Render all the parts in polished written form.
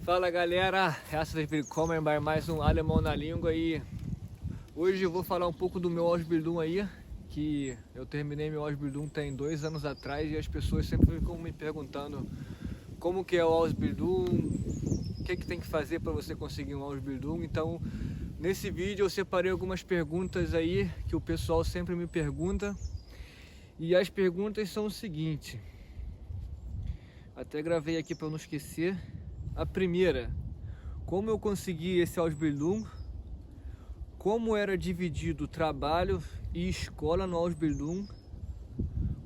Fala galera, herzlich willkommen bei mais um Alemão na Língua e hoje eu vou falar um pouco do meu Ausbildung aí, que eu terminei meu Ausbildung tem 2 anos atrás e as pessoas sempre ficam me perguntando como que é o Ausbildung, o que tem que fazer para você conseguir um Ausbildung. Então nesse vídeo eu separei algumas perguntas aí que o pessoal sempre me pergunta e as perguntas são o seguinte, até gravei aqui para não esquecer. A primeira, como eu consegui esse Ausbildung, como era dividido trabalho e escola no Ausbildung,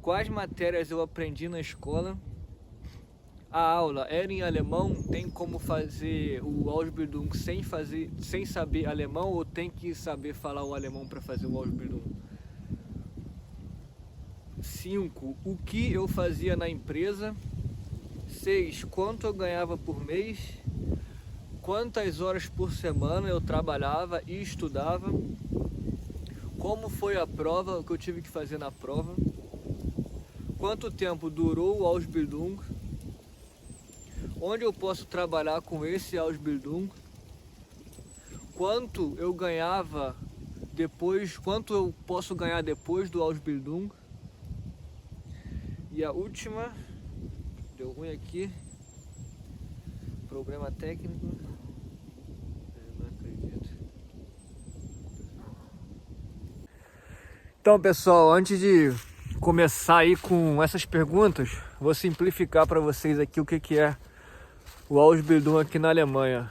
quais matérias eu aprendi na escola, a aula era em alemão, tem como fazer o Ausbildung sem saber alemão ou tem que saber falar o alemão para fazer o Ausbildung? 5. O que eu fazia na empresa? 6. Quanto eu ganhava por mês? Quantas horas por semana eu trabalhava e estudava? Como foi a prova, o que eu tive que fazer na prova? Quanto tempo durou o Ausbildung? Onde eu posso trabalhar com esse Ausbildung? Quanto eu ganhava depois, quanto eu posso ganhar depois do Ausbildung? E a última, deu ruim aqui, problema técnico, eu não acredito. Então pessoal, antes de começar aí com essas perguntas, vou simplificar para vocês aqui o que é o Ausbildung aqui na Alemanha.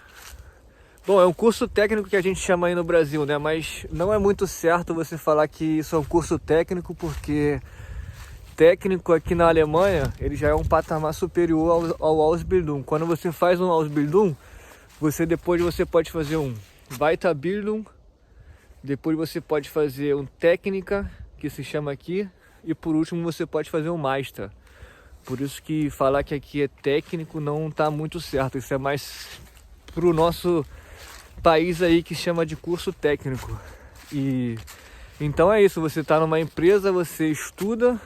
Bom, é um curso técnico que a gente chama aí no Brasil, né? Mas não é muito certo você falar que isso é um curso técnico, porque técnico aqui na Alemanha, ele já é um patamar superior ao Ausbildung. Quando você faz um Ausbildung, depois você pode fazer um Weiterbildung, depois você pode fazer um Técnica, que se chama aqui, e por último você pode fazer um Meister. Por isso que falar que aqui é técnico não está muito certo, isso é mais pro nosso país aí que chama de curso técnico. E então é isso, você está numa empresa, você estuda,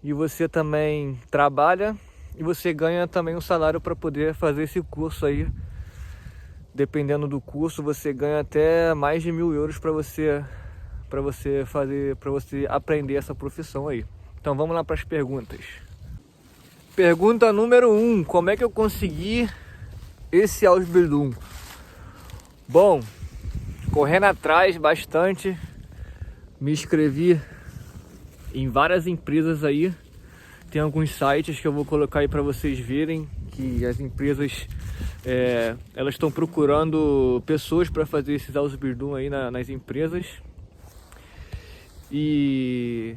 e você também trabalha e você ganha também um salário para poder fazer esse curso aí. Dependendo do curso, você ganha até mais de 1.000 euros para você aprender essa profissão aí. Então vamos lá para as perguntas. Pergunta número 1, como é que eu consegui esse Ausbildung? Bom, correndo atrás bastante, me inscrevi em várias empresas aí, tem alguns sites que eu vou colocar aí para vocês verem, que as empresas elas estão procurando pessoas para fazer esses Ausbildung aí nas empresas. E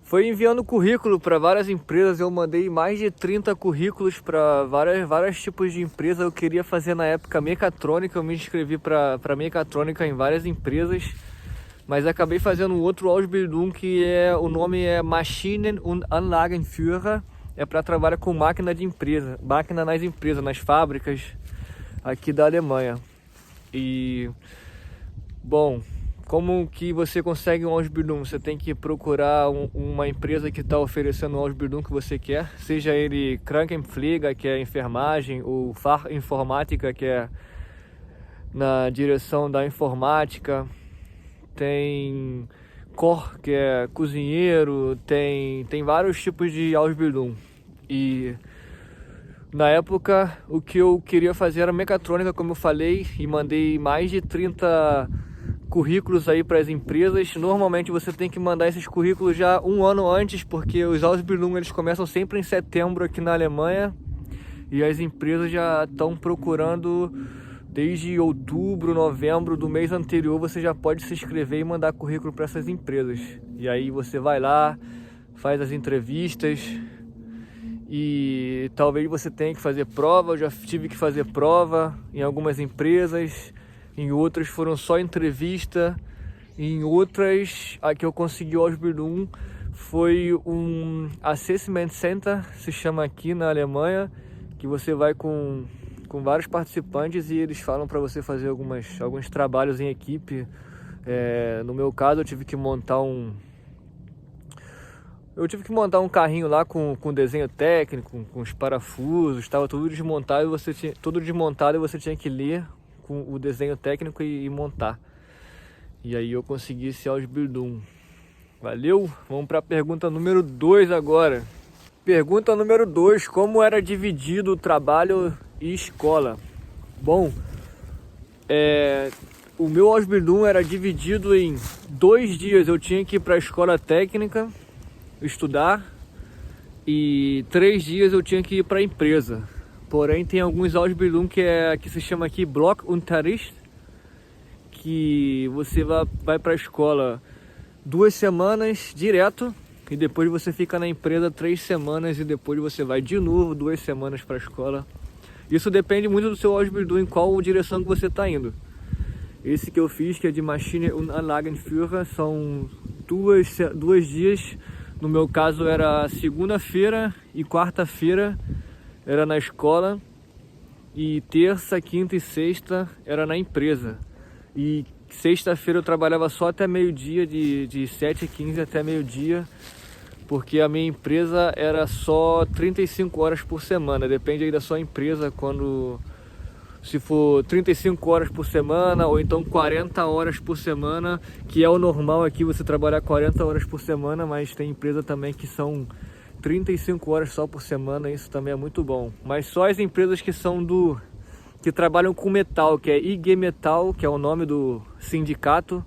foi enviando currículo para várias empresas, eu mandei mais de 30 currículos para vários tipos de empresas. Eu queria fazer na época mecatrônica, eu me inscrevi para mecatrônica em várias empresas, mas acabei fazendo um outro Ausbildung que o nome é Maschinen- und Anlagenführer, é para trabalhar com máquina nas empresas, nas fábricas aqui da Alemanha. E bom, como que você consegue um Ausbildung? Você tem que procurar uma empresa que está oferecendo o Ausbildung que você quer, seja ele Krankenpfleger, que é enfermagem, ou Fachinformatiker, que é na direção da informática, tem Koch, que é cozinheiro, tem vários tipos de Ausbildung. E na época o que eu queria fazer era mecatrônica, como eu falei, e mandei mais de 30 currículos aí para as empresas. Normalmente você tem que mandar esses currículos já um ano antes, porque os Ausbildung eles começam sempre em setembro aqui na Alemanha, e as empresas já estão procurando desde outubro, novembro do mês anterior. Você já pode se inscrever e mandar currículo para essas empresas. E aí você vai lá, faz as entrevistas e talvez você tenha que fazer prova. Eu já tive que fazer prova em algumas empresas, em outras foram só entrevista, em outras a que eu consegui o Ausbildung foi um Assessment Center, se chama aqui na Alemanha, que você vai com vários participantes e eles falam para você fazer alguns trabalhos em equipe. No meu caso eu tive que montar Eu tive que montar um carrinho lá com desenho técnico, com os parafusos, estava tudo desmontado, e você tinha que ler com o desenho técnico e montar. E aí eu consegui esse Ausbildung. Valeu? Vamos para a pergunta número 2 agora. Pergunta número 2, como era dividido o trabalho e escola? Bom, o meu Ausbildung era dividido em 2 dias. Eu tinha que ir para a escola técnica estudar e 3 dias eu tinha que ir para a empresa. Porém, tem alguns Ausbildung que se chama aqui Blockunterricht, que você vai para a escola 2 semanas direto e depois você fica na empresa 3 semanas e depois você vai de novo 2 semanas para a escola. Isso depende muito do seu Ausbildung, em qual direção que você está indo. Esse que eu fiz, que é de Maschine- und Anlagenführer, são 2 dias. No meu caso era segunda-feira e quarta-feira era na escola e terça, quinta e sexta era na empresa. E sexta-feira eu trabalhava só até meio-dia, de 7h15 até meio-dia, porque a minha empresa era só 35 horas por semana. Depende aí da sua empresa, se for 35 horas por semana ou então 40 horas por semana, que é o normal aqui você trabalhar 40 horas por semana, mas tem empresa também que são 35 horas só por semana, isso também é muito bom. Mas só as empresas que trabalham com metal, que é IG Metall, que é o nome do sindicato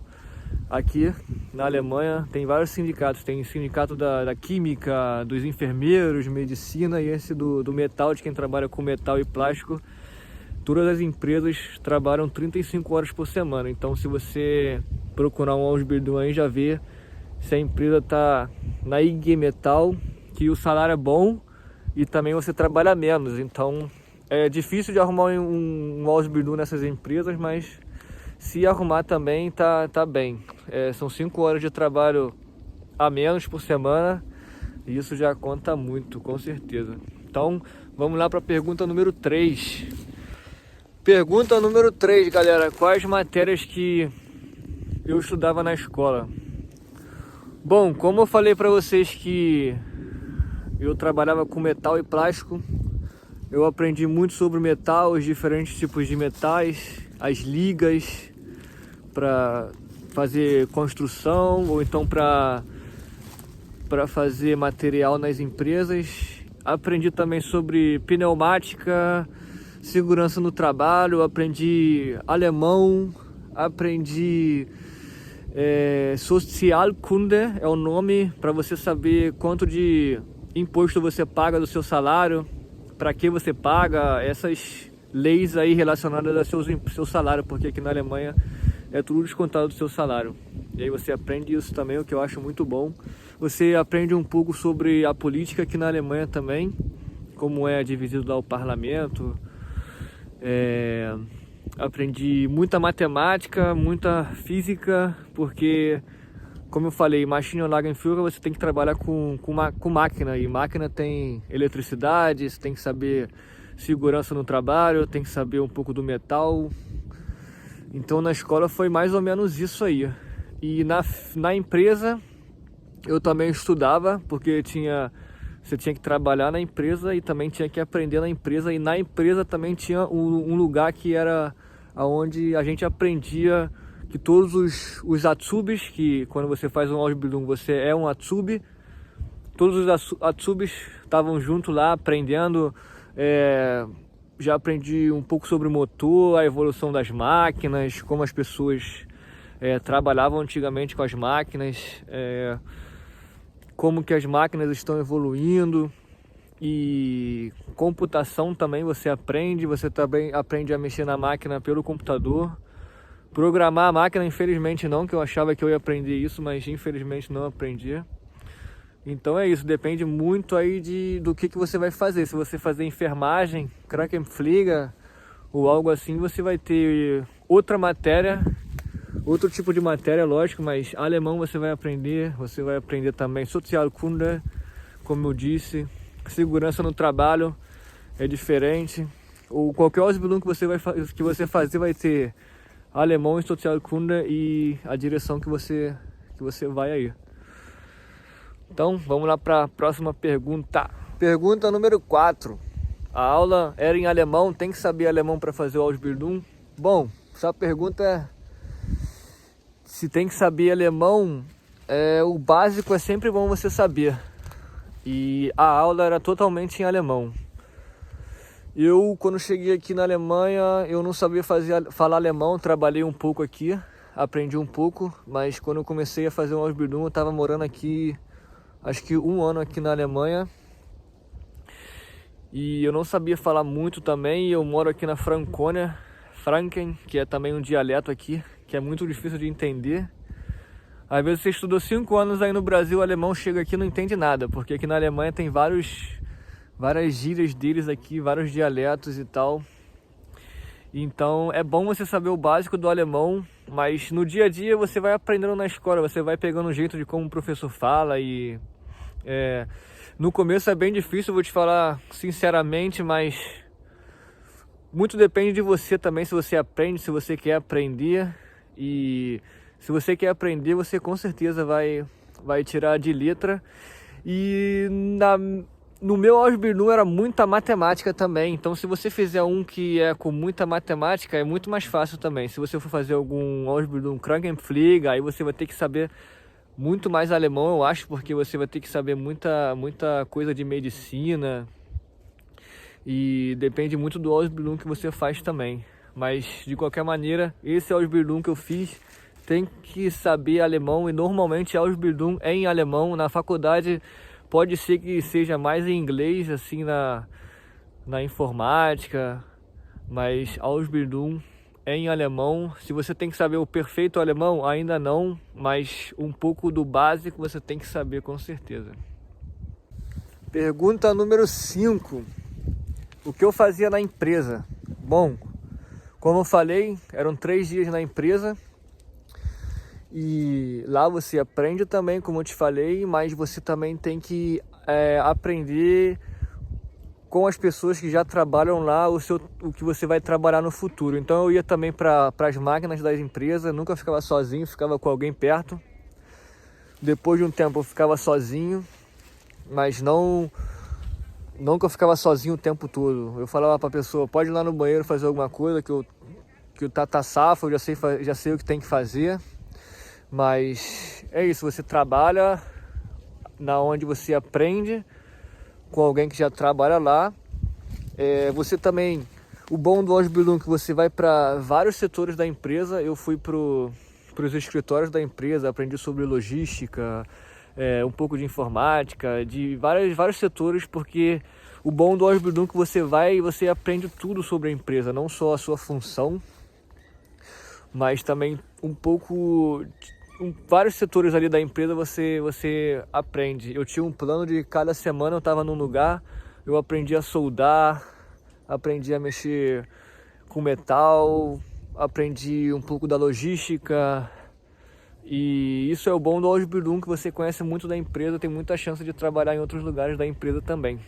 aqui na Alemanha. Tem vários sindicatos, tem sindicato da química, dos enfermeiros, medicina, e esse do metal, de quem trabalha com metal e plástico. Todas as empresas trabalham 35 horas por semana, então se você procurar um Ausbildung aí, já vê se a empresa está na IG Metall, que o salário é bom e também você trabalha menos. Então é difícil de arrumar um Ausbildung nessas empresas, mas se arrumar também tá bem. São 5 horas de trabalho a menos por semana e isso já conta muito, com certeza. Então vamos lá para a pergunta número 3. Pergunta número 3, galera. Quais matérias que eu estudava na escola? Bom, como eu falei para vocês que eu trabalhava com metal e plástico, eu aprendi muito sobre metal, os diferentes tipos de metais, as ligas para fazer construção ou então para fazer material nas empresas. Aprendi também sobre pneumática, segurança no trabalho, aprendi alemão, aprendi Sozialkunde, é o nome para você saber quanto de imposto você paga do seu salário, para que você paga, essas leis aí relacionadas ao seu salário, porque aqui na Alemanha é tudo descontado do seu salário. E aí você aprende isso também, o que eu acho muito bom. Você aprende um pouco sobre a política aqui na Alemanha também, como é dividido lá o parlamento. Aprendi muita matemática, muita física, porque, como eu falei, Maschine- und Anlagenführer, você tem que trabalhar com máquina, e máquina tem eletricidade, você tem que saber segurança no trabalho, tem que saber um pouco do metal. Então na escola foi mais ou menos isso aí. E na empresa eu também estudava, porque você tinha que trabalhar na empresa e também tinha que aprender na empresa. E na empresa também tinha um lugar que era onde a gente aprendia que todos os Azubis, que quando você faz um Ausbildung você é um Azubi, todos os Azubis estavam juntos lá aprendendo. Já aprendi um pouco sobre motor, a evolução das máquinas, como as pessoas trabalhavam antigamente com as máquinas, como que as máquinas estão evoluindo. E computação também você também aprende a mexer na máquina pelo computador. Programar a máquina, infelizmente não, que eu achava que eu ia aprender isso, mas infelizmente não aprendi. Então é isso, depende muito aí do que você vai fazer. Se você fazer enfermagem, Krankenpfleger ou algo assim, você vai ter outra matéria, outro tipo de matéria, lógico, mas alemão você vai aprender também Sozialkunde, como eu disse. Segurança no trabalho é diferente. Ou qualquer Ausbildung que você fazer vai ter alemão e Sozialkunde e a direção que você vai aí. Então, vamos lá para a próxima pergunta. Pergunta número 4. A aula era em alemão, tem que saber alemão para fazer o Ausbildung? Bom, essa pergunta é... Se tem que saber alemão, o básico é sempre bom você saber. E a aula era totalmente em alemão. Eu, quando cheguei aqui na Alemanha, eu não sabia falar alemão, trabalhei um pouco aqui, aprendi um pouco, mas quando eu comecei a fazer o Ausbildung, eu estava morando aqui, acho que 1 ano aqui na Alemanha. E eu não sabia falar muito também, eu moro aqui na Franconia, Franken, que é também um dialeto aqui, que é muito difícil de entender. Às vezes você estudou 5 anos aí no Brasil, o alemão chega aqui e não entende nada, porque aqui na Alemanha tem várias gírias deles aqui, vários dialetos e tal. Então é bom você saber o básico do alemão, mas no dia a dia você vai aprendendo na escola, você vai pegando o jeito de como o professor fala e... no começo é bem difícil, vou te falar sinceramente, mas muito depende de você também, se você aprende, se você quer aprender. E se você quer aprender, você com certeza vai tirar de letra. E no meu Ausbildung era muita matemática também, então se você fizer um que é com muita matemática, é muito mais fácil também. Se você for fazer algum Ausbildung Krankenpflege, aí você vai ter que saber muito mais alemão, eu acho, porque você vai ter que saber muita coisa de medicina. E depende muito do Ausbildung que você faz também. Mas, de qualquer maneira, esse Ausbildung que eu fiz, tem que saber alemão. E normalmente Ausbildung é em alemão. Na faculdade pode ser que seja mais em inglês, assim, na informática. Mas Ausbildung é em alemão. Se você tem que saber o perfeito alemão, ainda não. Mas um pouco do básico você tem que saber com certeza. Pergunta número 5. O que eu fazia na empresa? Bom, como eu falei, eram 3 dias na empresa. E lá você aprende também, como eu te falei, mas você também tem que aprender com as pessoas que já trabalham lá o que você vai trabalhar no futuro. Então eu ia também para as máquinas das empresas, nunca ficava sozinho, ficava com alguém perto. Depois de um tempo eu ficava sozinho, mas não que eu ficava sozinho o tempo todo. Eu falava para a pessoa, pode ir lá no banheiro fazer alguma coisa, que o tá safo, eu já sei o que tem que fazer. Mas é isso, você trabalha na onde você aprende com alguém que já trabalha lá. Você também, o bom do Ausbildung é que você vai para vários setores da empresa. Eu fui para os escritórios da empresa, aprendi sobre logística, um pouco de informática, de vários setores, porque o bom do Ausbildung é que você aprende tudo sobre a empresa, não só a sua função, mas também vários setores ali da empresa você aprende. Eu tinha um plano de cada semana eu estava num lugar, eu aprendi a soldar, aprendi a mexer com metal, aprendi um pouco da logística. E isso é o bom do Ausbildung, que você conhece muito da empresa, tem muita chance de trabalhar em outros lugares da empresa também.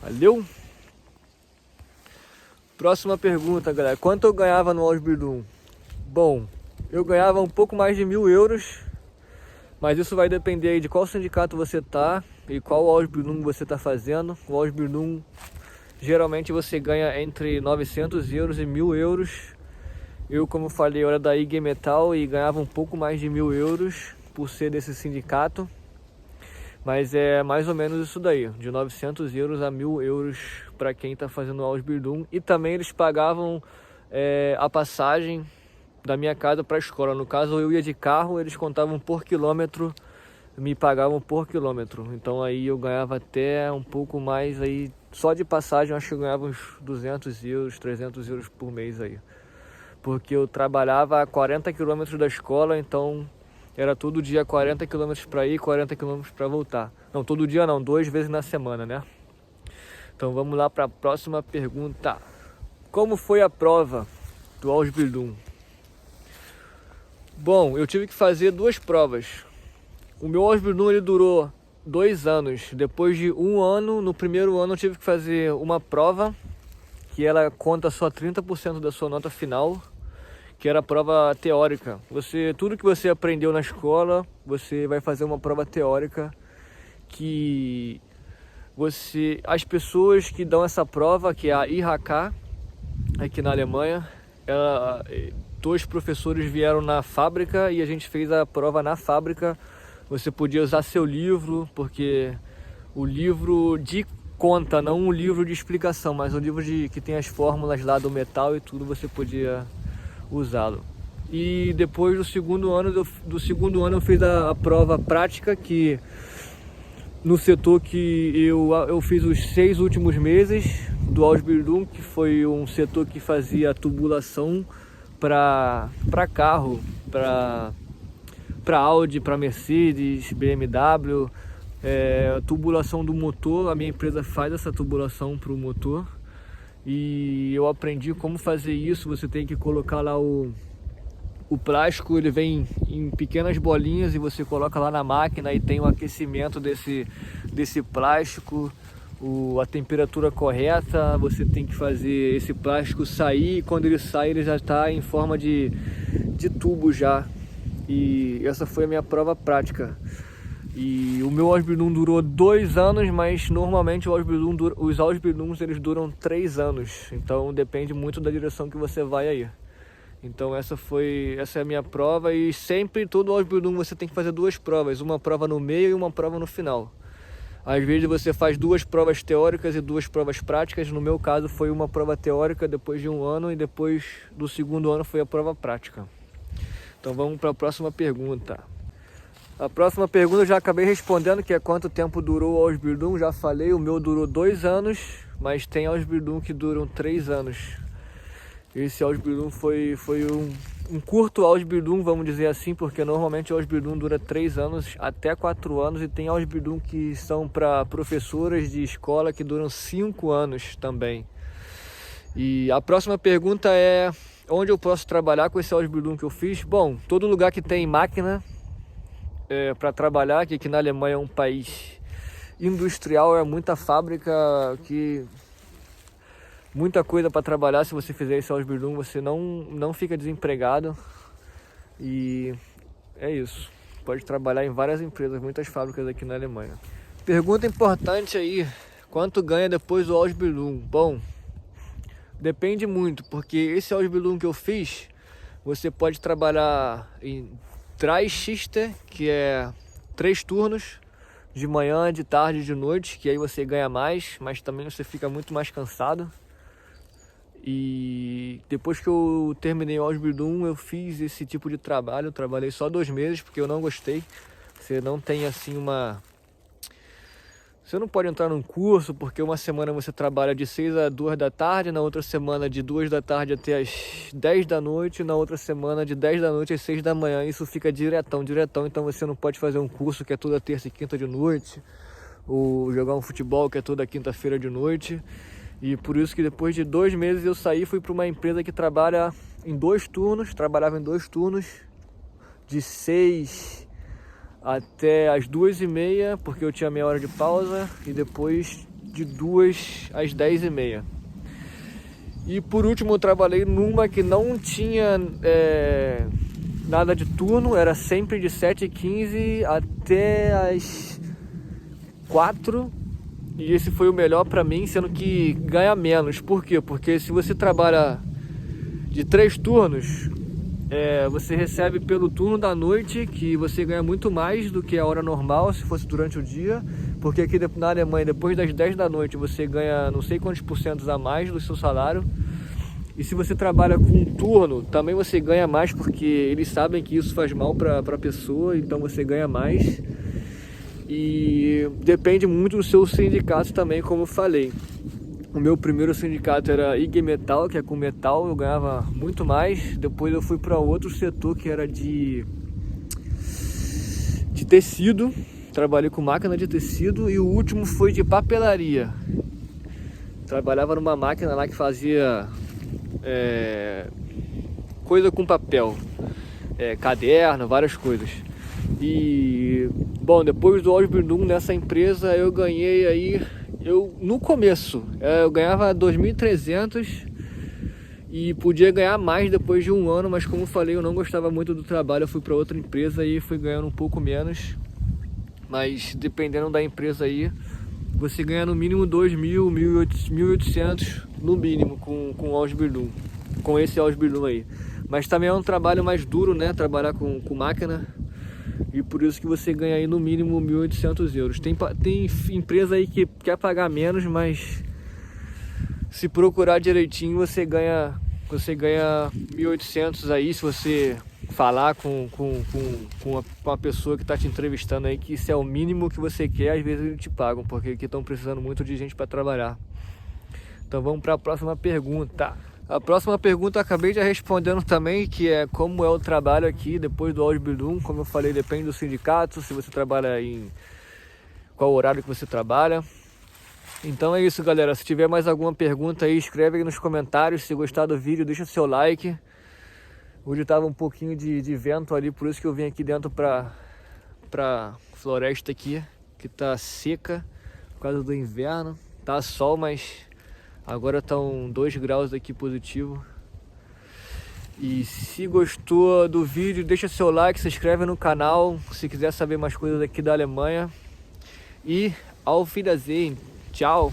Valeu? Próxima pergunta, galera. Quanto eu ganhava no Ausbildung? Bom, eu ganhava um pouco mais de 1.000 euros, mas isso vai depender aí de qual sindicato você tá e qual Ausbildung você está fazendo. O Ausbildung, geralmente você ganha entre 900 euros e 1.000 euros. Eu, como falei, eu era da IG Metall e ganhava um pouco mais de 1.000 euros por ser desse sindicato. Mas é mais ou menos isso daí, de 900 euros a 1.000 euros para quem está fazendo o Ausbildung. E também eles pagavam a passagem da minha casa para a escola. No caso, eu ia de carro, eles contavam por quilômetro, me pagavam por quilômetro. Então aí eu ganhava até um pouco mais aí, só de passagem eu acho que eu ganhava uns 200 euros, 300 euros por mês aí. Porque eu trabalhava a 40 quilômetros da escola, então era todo dia 40 quilômetros para ir, 40 quilômetros para voltar. Não, todo dia não, 2 vezes na semana, né? Então vamos lá para a próxima pergunta. Como foi a prova do Ausbildung? Bom, eu tive que fazer 2 provas. O meu Ausbildung ele durou 2 anos. Depois de 1 ano, no primeiro ano eu tive que fazer uma prova, que ela conta só 30% da sua nota final, que era a prova teórica. Tudo que você aprendeu na escola, você vai fazer uma prova teórica que as pessoas que dão essa prova, que é a IHK, aqui na Alemanha, dois professores vieram na fábrica e a gente fez a prova na fábrica. Você podia usar seu livro, porque o livro de conta, não um livro de explicação, mas um livro que tem as fórmulas lá do metal e tudo, você podia usá-lo. E depois do segundo ano eu fiz a prova prática, que no setor que eu fiz os 6 últimos meses do Ausbildung, que foi um setor que fazia tubulação para carro, para Audi, para Mercedes, BMW, tubulação do motor. A minha empresa faz essa tubulação para o motor e eu aprendi como fazer isso. Você tem que colocar lá o plástico, ele vem em pequenas bolinhas e você coloca lá na máquina e tem o aquecimento desse plástico, a temperatura correta. Você tem que fazer esse plástico sair e quando ele sai ele já está em forma de tubo já. E essa foi a minha prova prática. E o meu Ausbildung durou 2 anos, mas normalmente os Ausbildungs eles duram 3 anos. Então depende muito da direção que você vai aí. Então essa é a minha prova, e sempre todo Ausbildung você tem que fazer 2 provas, uma prova no meio e uma prova no final. Às vezes você faz 2 provas teóricas e 2 provas práticas. No meu caso foi uma prova teórica depois de 1 ano e depois do segundo ano foi a prova prática. Então vamos para a próxima pergunta. A próxima pergunta eu já acabei respondendo, que é quanto tempo durou o Ausbildung. Já falei, o meu durou 2 anos, mas tem Ausbildung que duram 3 anos. Esse Ausbildung foi um curto Ausbildung, vamos dizer assim, porque normalmente o Ausbildung dura 3 anos até 4 anos, e tem Ausbildung que são para professoras de escola que duram 5 anos também. E a próxima pergunta é: onde eu posso trabalhar com esse Ausbildung que eu fiz? Bom, todo lugar que tem máquina para trabalhar, que aqui na Alemanha é um país industrial, é muita fábrica, muita coisa para trabalhar. Se você fizer esse Ausbildung, você não fica desempregado. E é isso. Pode trabalhar em várias empresas, muitas fábricas aqui na Alemanha. Pergunta importante aí: quanto ganha depois do Ausbildung? Bom, depende muito, porque esse Ausbildung que eu fiz, você pode trabalhar em 3 Schichten, que é 3 turnos, de manhã, de tarde e de noite, que aí você ganha mais, mas também você fica muito mais cansado. E depois que eu terminei o Ausbildung, eu fiz esse tipo de trabalho. Eu trabalhei só 2 meses, porque eu não gostei. Você não tem assim Você não pode entrar num curso, porque uma semana você trabalha de 6 a 2 da tarde, na outra semana de 2 da tarde até as 10 da noite, na outra semana de 10 da noite às 6 da manhã. Isso fica diretão. Então você não pode fazer um curso que é toda terça e quinta de noite, ou jogar um futebol que é toda quinta-feira de noite. E por isso que depois de 2 meses eu saí e fui para uma empresa que trabalhava em 2 turnos, de 6 até as 2h30, porque eu tinha meia hora de pausa, e depois de 2 às 10h30. E por último eu trabalhei numa que não tinha nada de turno, era sempre de 7h15 até as 4h. E esse foi o melhor para mim, sendo que ganha menos. Por quê? Porque se você trabalha de 3 turnos, você recebe pelo turno da noite, que você ganha muito mais do que a hora normal se fosse durante o dia. Porque aqui na Alemanha, depois das 10 da noite, você ganha não sei quantos % a mais do seu salário. E se você trabalha com um turno, também você ganha mais, porque eles sabem que isso faz mal para a pessoa, então você ganha mais. E depende muito do seu sindicato também, como eu falei. O meu primeiro sindicato era IG Metall, que é com metal, eu ganhava muito mais. Depois eu fui para outro setor que era de tecido, trabalhei com máquina de tecido. E o último foi de papelaria. Trabalhava numa máquina lá que fazia coisa com papel, caderno, várias coisas. E bom, depois do Ausbildung nessa empresa eu ganhei aí, no começo eu ganhava 2.300 E podia ganhar mais depois de um ano, mas como eu falei, eu não gostava muito do trabalho, eu fui para outra empresa e fui ganhando um pouco menos. Mas dependendo da empresa aí, você ganha no mínimo 2.000, 1.800 no mínimo com Ausbildung, com esse Ausbildung aí. Mas também é um trabalho mais duro, né? Trabalhar com máquina. E por isso que você ganha aí no mínimo 1.800 euros. Tem empresa aí que quer pagar menos, mas se procurar direitinho você ganha 1.800 aí, se você falar com a pessoa que está te entrevistando aí, que isso é o mínimo que você quer, às vezes eles te pagam, porque aqui estão precisando muito de gente para trabalhar. Então vamos para a próxima pergunta. A próxima pergunta eu acabei já respondendo também, que é como é o trabalho aqui depois do Ausbildung. Como eu falei, depende do sindicato, se você trabalha em qual horário que você trabalha. Então é isso, galera. Se tiver mais alguma pergunta aí, escreve aí nos comentários. Se gostar do vídeo, deixa seu like. Hoje estava um pouquinho de vento ali, por isso que eu vim aqui dentro pra floresta aqui, que tá seca por causa do inverno. Tá sol, mas agora estão 2 graus aqui positivo. E se gostou do vídeo, deixa seu like, se inscreve no canal se quiser saber mais coisas aqui da Alemanha. E auf Wiedersehen. Tchau!